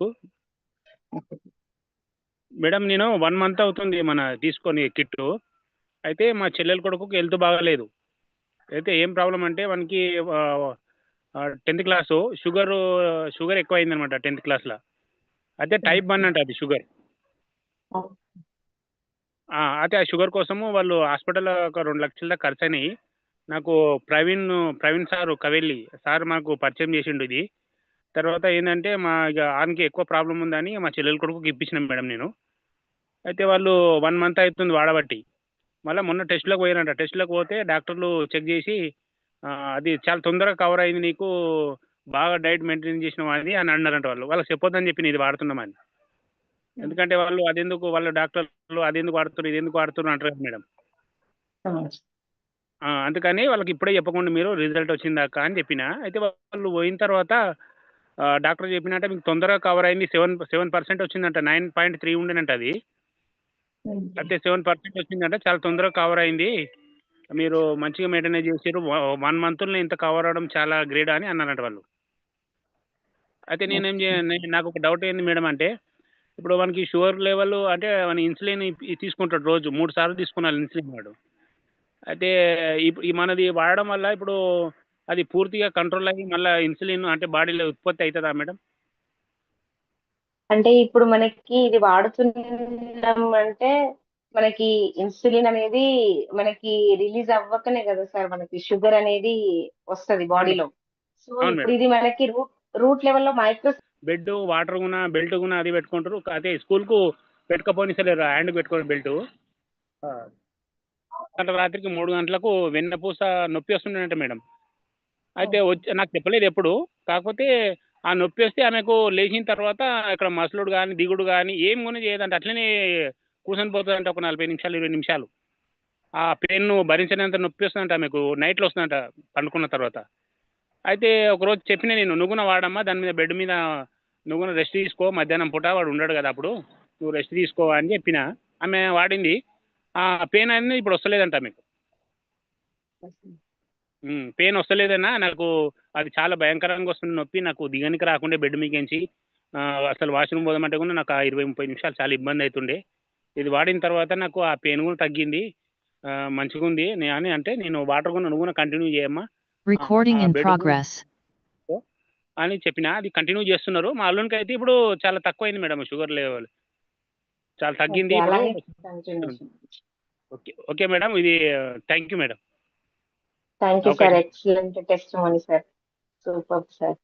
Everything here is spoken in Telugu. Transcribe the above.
మీకు? మేడం నేను 1 మంత్ అవుతుంది తీసుకొని కిట్టు. అయితే మా చెల్లెలు కొడుకుకి హెల్త్ బాగాలేదు. అయితే ఏం ప్రాబ్లమ్ అంటే వానికి 10థ్ క్లాసు షుగర్ ఎక్కువయిందనమాట 10థ్ క్లాస్‌ల. అయితే టైప్ 1 అంట అది షుగర్. అయితే ఆ షుగర్ కోసము వాళ్ళు హాస్పిటల్‌లో ఒక 2,00,000 దాకా ఖర్చయినాయి. నాకు ప్రవీణ్ సారు కవెల్లి సార్ మాకు పరిచయం చేసిండు ఇది. తర్వాత ఏందంటే ఆనికి ఎక్కువ ప్రాబ్లమ్ ఉందని మా చెల్లెలు కొడుకుకి ఇప్పించినా మేడం నేను. అయితే వాళ్ళు 1 మంత్ అయితుంది వాడబట్టి. మళ్ళా మొన్న టెస్ట్‌లకు పోయిరంట. టెస్ట్‌లకు పోతే డాక్టర్లు చెక్ చేసి అది చాలా తొందరగా కవర్ అయింది నీకు. బాగా డైట్ మెయింటైన్ చేసినావు అది అని అన్నారంట వాళ్ళు. వాళ్ళకి చెప్పొద్దని చెప్పిన ఇది వాడుతున్నామని. ఎందుకంటే వాళ్ళ డాక్టర్లు అదెందుకు వాడుతుర్రు, ఇదెందుకు వాడుతుర్రు అంటారు కదా మేడం. అందుకని వాళ్ళకి ఇప్పుడే చెప్పకుండా మీరు రిజల్ట్ వచ్చిందాక అని చెప్పిన. అయితే వాళ్ళు పోయిన తర్వాత డాక్టర్ చెప్పినట్ట మీకు తొందరగా కవర్ అయింది. 7% వచ్చిందంట. 9.3 ఉండేనంట అది. అయితే 7% వచ్చిందంట. చాలా తొందరగా కవర్ అయింది. మీరు మంచిగా మెయింటైన్ చేసిర్రు. 1 మంత్‌లోనే ఇంత కవర్ అవ్వడం చాలా గ్రేట్ అని అన్నారంట వాళ్ళు. అయితే నాకొక డౌట్ ఏంది మేడం అంటే, ఇప్పుడు వానికి షుగర్ లెవెల్ అంటే వాని ఇన్సులిన్ తీసుకుంటాడు రోజు 3 సార్లు తీసుకున్నాడు ఇన్సులిన్ వాడు. అయితే ఈ మనది వాడడం వల్ల ఇప్పుడు అది పూర్తిగా కంట్రోల్ అయ్యి మళ్ళా ఇన్సులిన్ అంటే బాడీలో ఉత్పత్తి అయితదా మేడం? అంటే ఇప్పుడు మనకి ఇది వాడుతున్నాం అంటే మనకి ఇన్సులిన్ అనేది మనకి రిలీజ్ అవ్వకనే కదా సార్ మనకి షుగర్ అనేది వస్తది అవును బాడీలో. మేడం. సో అవును ఇప్పుడు మేడం. ఇది మనకి రూట్ లెవెల్‌లో బెడ్, వాటర్ బెల్ట్ అది పెట్టుకుంటారు. అదే స్కూల్‌కు పెట్టుకపోనిస్తలేరు. హ్యాండ్‌కి పెట్టుకోని బెల్టు. ఆ! రాత్రికి 3 గంటలకు వెన్నపూస నొప్పి వస్తుండేనంట మేడం. అయితే నాకు చెప్పలేదెప్పుడు. కాకపోతే ఆ నొప్పొస్తే ఆమెకు లేచిన తర్వాత ఇక్కడ మసులుడు గాని, దిగుడు గాని ఏం గూడా చేయదంట. అట్లనే కూసొని పోతదంట ఒక 40 నిమిషాలు, 20 నిమిషాలు. ఆ పెయిన్ భరించలేనంత నొప్పొస్తదంట ఆమెకు. నైట్‌లో వస్తదంట పండుకున్న తర్వాత. అయితే ఒకరోజు చెప్పిన నేను, "నువ్వు గూనా వాడమ్మా దాని మీద బెడ్ మీద నువ్వు గూనా రెస్ట్ తీసుకో. మధ్యాహ్నం పూట వాడు ఉండడు గదా అప్పుడు. నువ్వు రెస్ట్ తీసుకో" అని చెప్పిన. ఆమె వాడింది. ఆ పెయిన్ అనేది ఇప్పుడు వస్తలేదంట ఆమెకు. పెయిన్ వస్తలేదన్నా నాకు అది చాలా భయంకరంగా వస్తుంది నొప్పి. నాకు దిగనికి రాకుండే బెడ్ మీకెంచి. అసలు వాష్‌రూమ్ పోదామంటే కూడా నాకు ఆ 20, 30 నిమిషాలు చాలా ఇబ్బందయితుండే. ఇది వాడిన తర్వాత నాకు ఆ పెయిన్ కూడా తగ్గింది. మంచిగుంది అని అంటే నేను వాటర్ కూడా నువ్వు కూడా కంటిన్యూ చేయమ్మా. Recording in bed progress. అని చెప్పిన. అది కంటిన్యూ చేస్తున్నారు. మా అల్లునికైతే ఇప్పుడు చాలా తక్కువైంది మేడం షుగర్ లెవెల్. చాలా తగ్గింది ఇప్పుడు. అలానే continuation. Okay. Okay madam. Thank you madam. Thank you sir. అవకాశం excellent testimony sir. Superb sir.